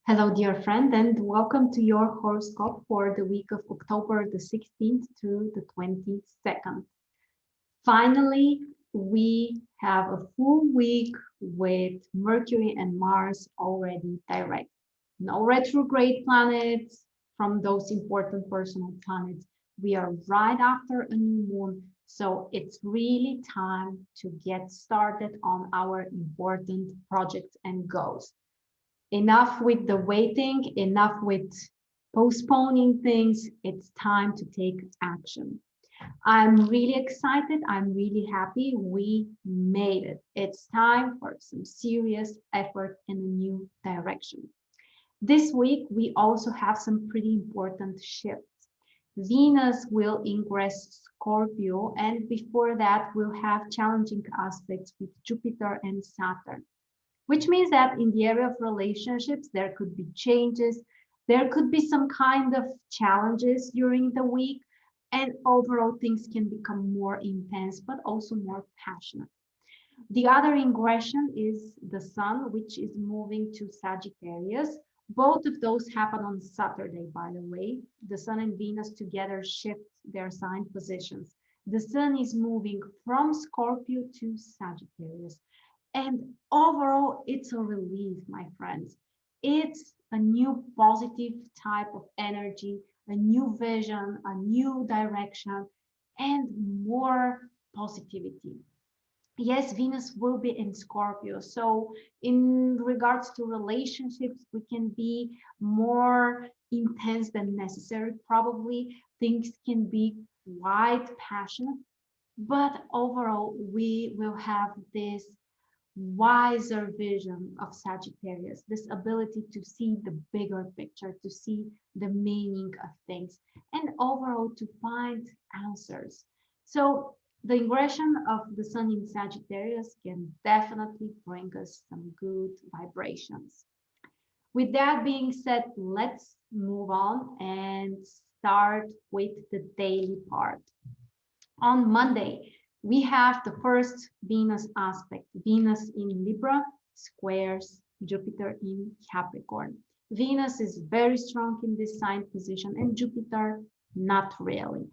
Hello, dear friend, and welcome to your horoscope for the week of October the 16th through the 22nd. Finally, we have a full week with Mercury and Mars already direct. No retrograde planets from those important personal planets. We are right after a new moon, so it's really time to get started on our important projects and goals. Enough with the waiting, enough with postponing things. It's time to take action. I'm really excited. I'm really happy we made it. It's time for some serious effort in a new direction. This week, we also have some pretty important shifts. Venus will ingress Scorpio, and before that, we'll have challenging aspects with Jupiter and Saturn, which means that in the area of relationships, there could be changes, there could be some kind of challenges during the week, and overall things can become more intense, but also more passionate. The other ingression is the Sun, which is moving to Sagittarius. Both of those happen on Saturday, by the way. The Sun and Venus together shift their sign positions. The Sun is moving from Scorpio to Sagittarius. And overall, it's a relief, my friends. It's a new positive type of energy, a new vision, a new direction, and more positivity. Yes, Venus will be in Scorpio. So, in regards to relationships, we can be more intense than necessary. Probably things can be quite passionate, but overall, we will have this wiser vision of Sagittarius, this ability to see the bigger picture, to see the meaning of things, and overall to find answers. So the ingression of the Sun in Sagittarius can definitely bring us some good vibrations. With that being said, let's move on and start with the daily part. On Monday, we have the first Venus aspect. Venus in Libra squares Jupiter in Capricorn. Venus is very strong in this sign position and Jupiter not really,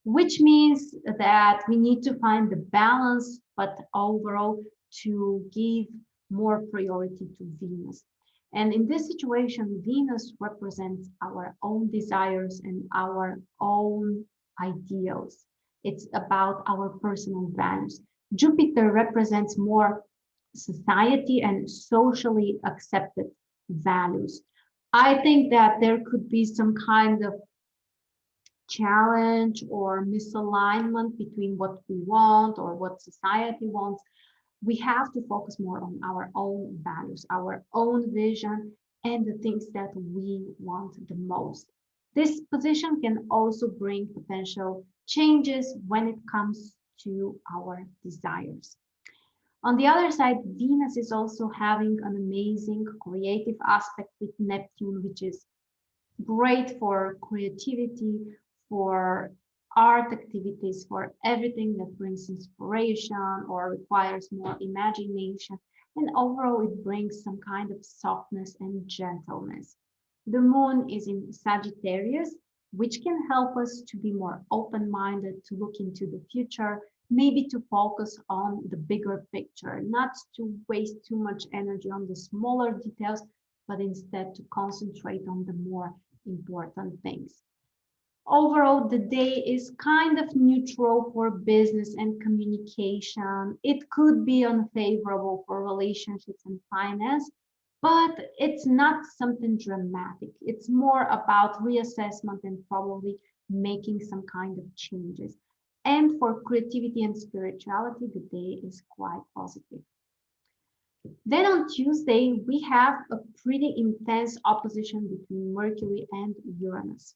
which means that we need to find the balance, but overall to give more priority to Venus. And in this situation, Venus represents our own desires and our own ideals. It's about our personal values. Jupiter represents more society and socially accepted values. I think that there could be some kind of challenge or misalignment between what we want or what society wants. We have to focus more on our own values, our own vision, and the things that we want the most. This position can also bring potential changes when it comes to our desires. On the other side, Venus is also having an amazing creative aspect with Neptune, which is great for creativity, for art activities, for everything that brings inspiration or requires more imagination. And overall, it brings some kind of softness and gentleness. The moon is in Sagittarius, which can help us to be more open minded, to look into the future, maybe to focus on the bigger picture, not to waste too much energy on the smaller details, but instead to concentrate on the more important things. Overall, the day is kind of neutral for business and communication. It could be unfavorable for relationships and finance, but it's not something dramatic. It's more about reassessment and probably making some kind of changes. And for creativity and spirituality, the day is quite positive. Then on Tuesday, we have a pretty intense opposition between Mercury and Uranus.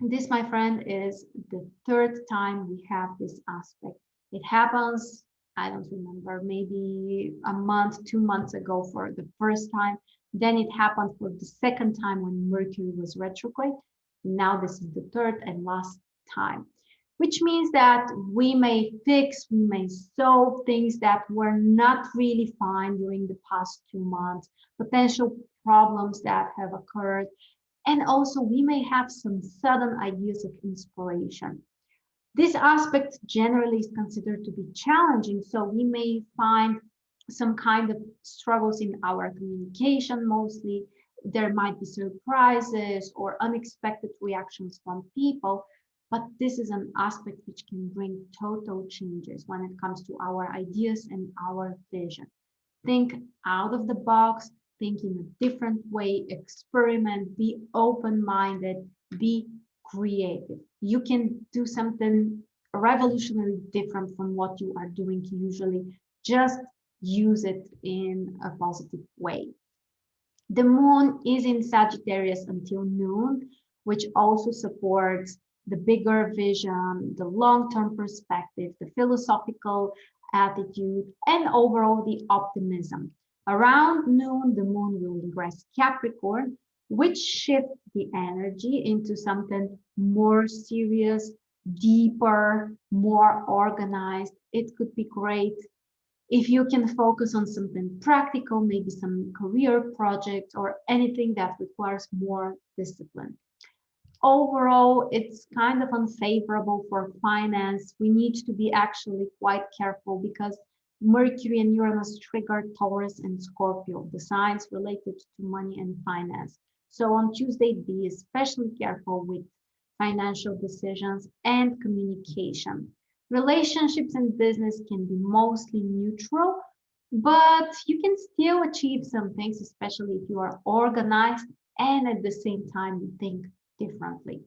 This, my friend, is the third time we have this aspect. It happens, I don't remember, maybe a month, 2 months ago for the first time. Then it happened for the second time when Mercury was retrograde. Now this is the third and last time. which means that we may fix, we may solve things that were not really fine during the past 2 months, potential problems that have occurred, and also we may have some sudden ideas of inspiration. This aspect generally is considered to be challenging, so we may find some kind of struggles in our communication mostly. There might be surprises or unexpected reactions from people, but this is an aspect which can bring total changes when it comes to our ideas and our vision. Think out of the box, think in a different way, experiment, be open-minded, be creative. You can do something revolutionary different from what you are doing usually. Just use it in a positive way. The moon is in Sagittarius until noon, which also supports the bigger vision, the long-term perspective, the philosophical attitude, and overall the optimism. Around noon, the moon will ingress Capricorn, which shifts the energy into something more serious, deeper, more organized. It could be great if you can focus on something practical, maybe some career project or anything that requires more discipline. Overall, it's kind of unfavorable for finance. We need to be actually quite careful because Mercury and Uranus trigger Taurus and Scorpio, the signs related to money and finance. So on Tuesday, be especially careful with financial decisions and communication. Relationships and business can be mostly neutral, but you can still achieve some things, especially if you are organized and at the same time you think differently.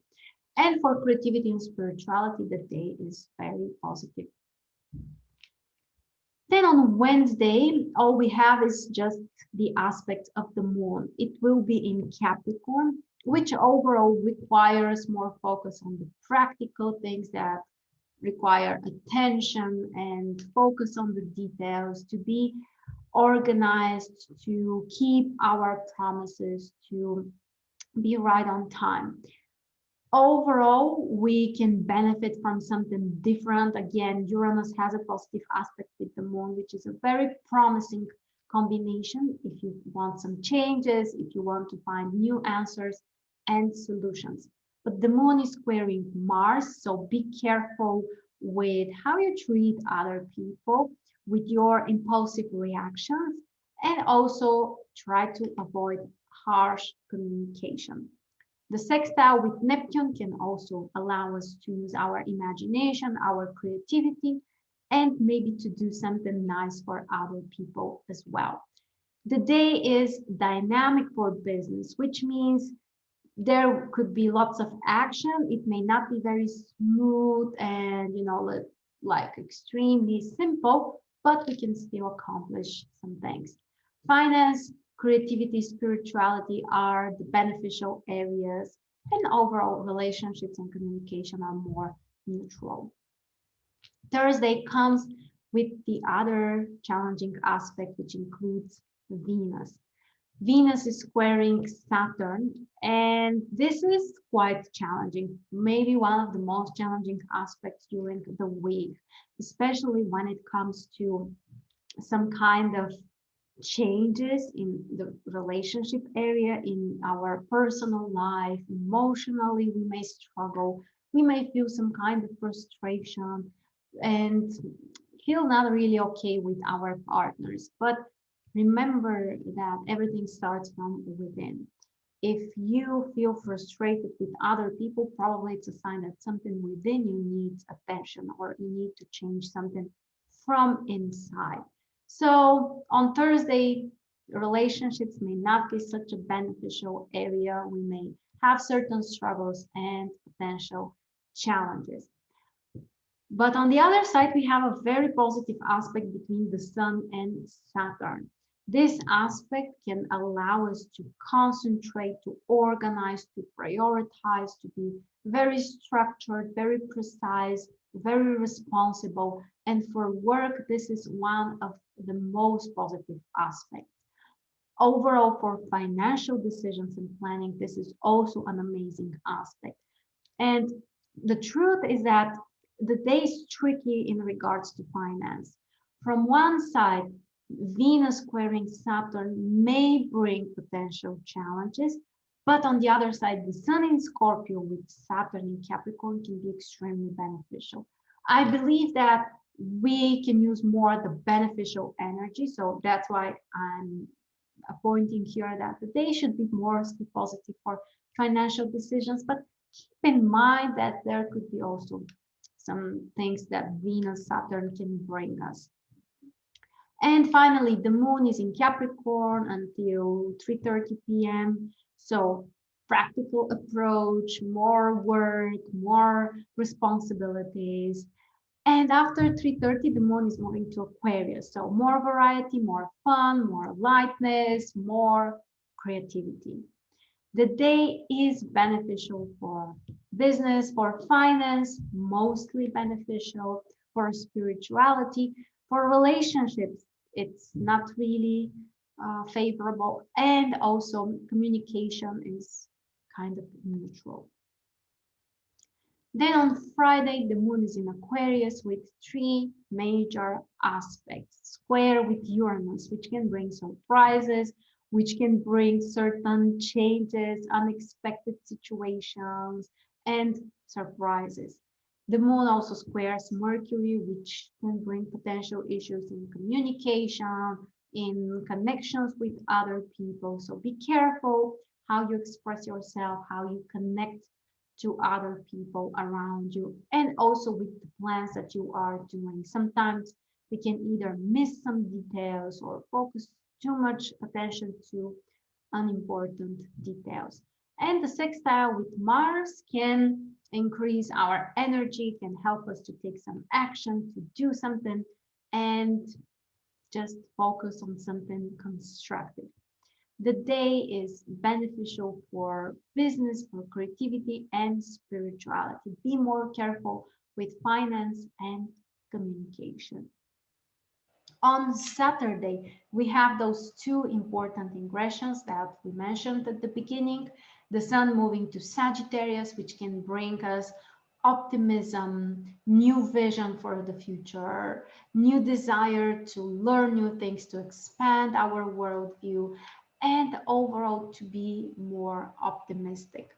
And for creativity and spirituality, the day is very positive. Then on Wednesday, all we have is just the aspect of the moon. It will be in Capricorn, which overall requires more focus on the practical things that require attention and focus on the details, to be organized, to keep our promises, to be right on time. Overall, we can benefit from something different. Again, Uranus has a positive aspect with the moon, which is a very promising combination if you want some changes, if you want to find new answers and solutions. But the moon is squaring Mars, so be careful with how you treat other people, with your impulsive reactions, and also try to avoid harsh communication. The sextile with Neptune can also allow us to use our imagination, our creativity, and maybe to do something nice for other people as well. The day is dynamic for business, which means there could be lots of action. It may not be very smooth and, like extremely simple, but we can still accomplish some things. Finance, creativity, spirituality are the beneficial areas, and overall relationships and communication are more neutral. Thursday comes with the other challenging aspect, which includes Venus. Venus is squaring Saturn, and this is quite challenging, maybe one of the most challenging aspects during the week, especially when it comes to some kind of changes in the relationship area, in our personal life. Emotionally, we may struggle, we may feel some kind of frustration and feel not really okay with our partners. But remember that everything starts from within. If you feel frustrated with other people, probably it's a sign that something within you needs attention or you need to change something from inside. So on Thursday, relationships may not be such a beneficial area. We may have certain struggles and potential challenges. But on the other side, we have a very positive aspect between the Sun and Saturn. This aspect can allow us to concentrate, to organize, to prioritize, to be very structured, very precise, very responsible. And for work, this is one of the most positive aspects. Overall, for financial decisions and planning, this is also an amazing aspect. And the truth is that the day is tricky in regards to finance. From one side, Venus squaring Saturn may bring potential challenges, but on the other side, the Sun in Scorpio with Saturn in Capricorn can be extremely beneficial. I believe that we can use more the beneficial energy, so that's why I'm appointing here that the day should be more positive for financial decisions, but keep in mind that there could be also some things that Venus, Saturn can bring us. And finally, the moon is in Capricorn until 3:30 p.m. So practical approach, more work, more responsibilities. And after 3:30, the moon is moving to Aquarius. So more variety, more fun, more lightness, more creativity. The day is beneficial for business, for finance, mostly beneficial for spirituality, for relationships. It's not really favorable, and also communication is kind of neutral. Then on Friday, the moon is in Aquarius with three major aspects. Square with Uranus, which can bring surprises, which can bring certain changes, unexpected situations, and surprises. The moon also squares Mercury, which can bring potential issues in communication, in connections with other people. So be careful how you express yourself, how you connect to other people around you, and also with the plans that you are doing. Sometimes we can either miss some details or focus too much attention to unimportant details. And the sextile with Mars can increase our energy, can help us to take some action, to do something, and just focus on something constructive. The day is beneficial for business, for creativity, and spirituality. Be more careful with finance and communication. On Saturday, we have those two important ingressions that we mentioned at the beginning. The Sun moving to Sagittarius, which can bring us optimism, new vision for the future, new desire to learn new things, to expand our worldview, and overall to be more optimistic.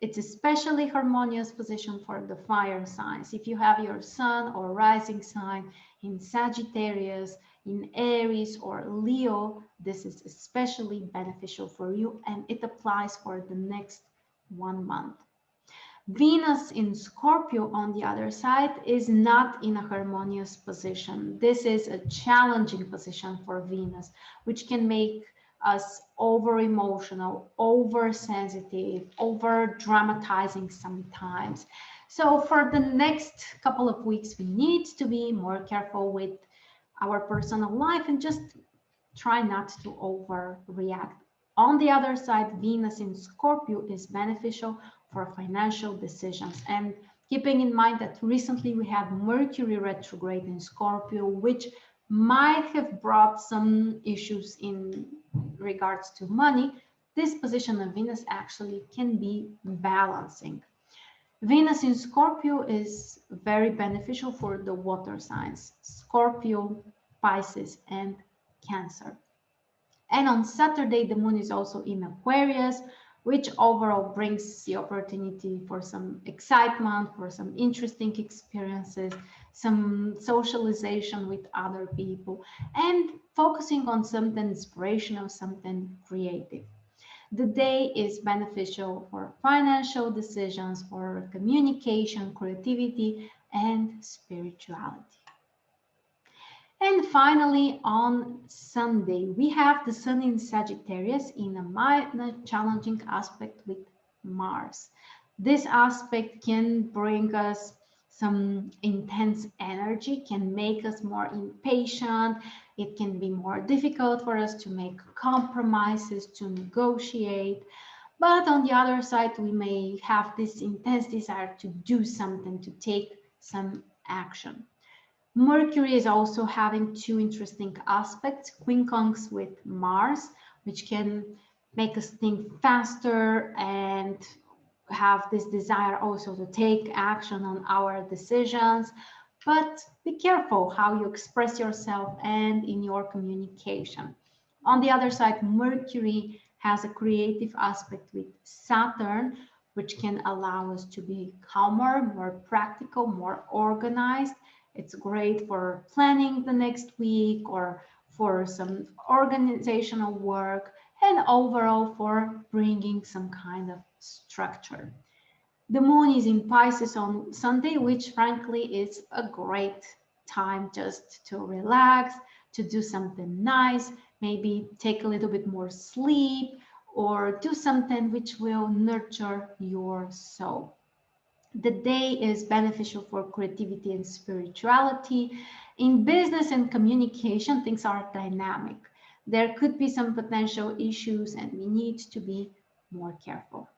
It's especially harmonious position for the fire signs. If you have your sun or rising sign in Sagittarius, in Aries or Leo, this is especially beneficial for you, and it applies for the next 1 month. Venus in Scorpio, on the other side, is not in a harmonious position. This is a challenging position for Venus, which can make us over emotional, over sensitive, over dramatizing sometimes. So for the next couple of weeks, we need to be more careful with our personal life and just try not to overreact. On the other side, Venus in Scorpio is beneficial for financial decisions. And keeping in mind that recently we had Mercury retrograde in Scorpio, which might have brought some issues in regards to money, this position of Venus actually can be balancing. Venus in Scorpio is very beneficial for the water signs, Scorpio, Pisces, and Cancer. And on Saturday, the moon is also in Aquarius, which overall brings the opportunity for some excitement, for some interesting experiences, some socialization with other people, and focusing on something inspirational, something creative. The day is beneficial for financial decisions, for communication, creativity, and spirituality. And finally, on Sunday, we have the Sun in Sagittarius in a minor challenging aspect with Mars. This aspect can bring us some intense energy, can make us more impatient. It can be more difficult for us to make compromises, to negotiate. But on the other side, we may have this intense desire to do something, to take some action. Mercury is also having two interesting aspects, quincunx with Mars, which can make us think faster and have this desire also to take action on our decisions, but be careful how you express yourself and in your communication. On the other side, Mercury has a creative aspect with Saturn, which can allow us to be calmer, more practical, more organized. It's great for planning the next week or for some organizational work and overall for bringing some kind of structure. The moon is in Pisces on Sunday, which frankly is a great time just to relax, to do something nice, maybe take a little bit more sleep, or do something which will nurture your soul. The day is beneficial for creativity and spirituality. In business and communication, things are dynamic. There could be some potential issues, and we need to be more careful.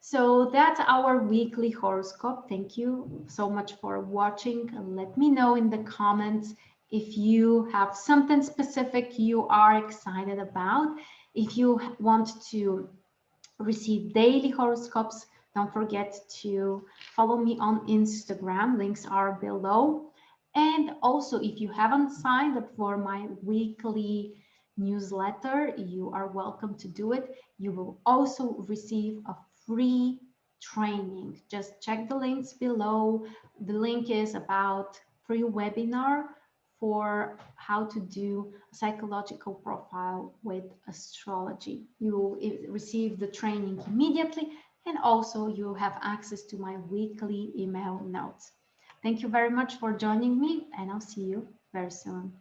So that's our weekly horoscope. Thank you so much for watching. Let me know in the comments if you have something specific you are excited about. If you want to receive daily horoscopes, don't forget to follow me on Instagram. Links are below. And also, if you haven't signed up for my weekly newsletter, you are welcome to do it. You will also receive a free training. Just check the links below. The link is about free webinar for how to do a psychological profile with astrology. You will receive the training immediately, and also you have access to my weekly email notes. Thank you very much for joining me, and I'll see you very soon.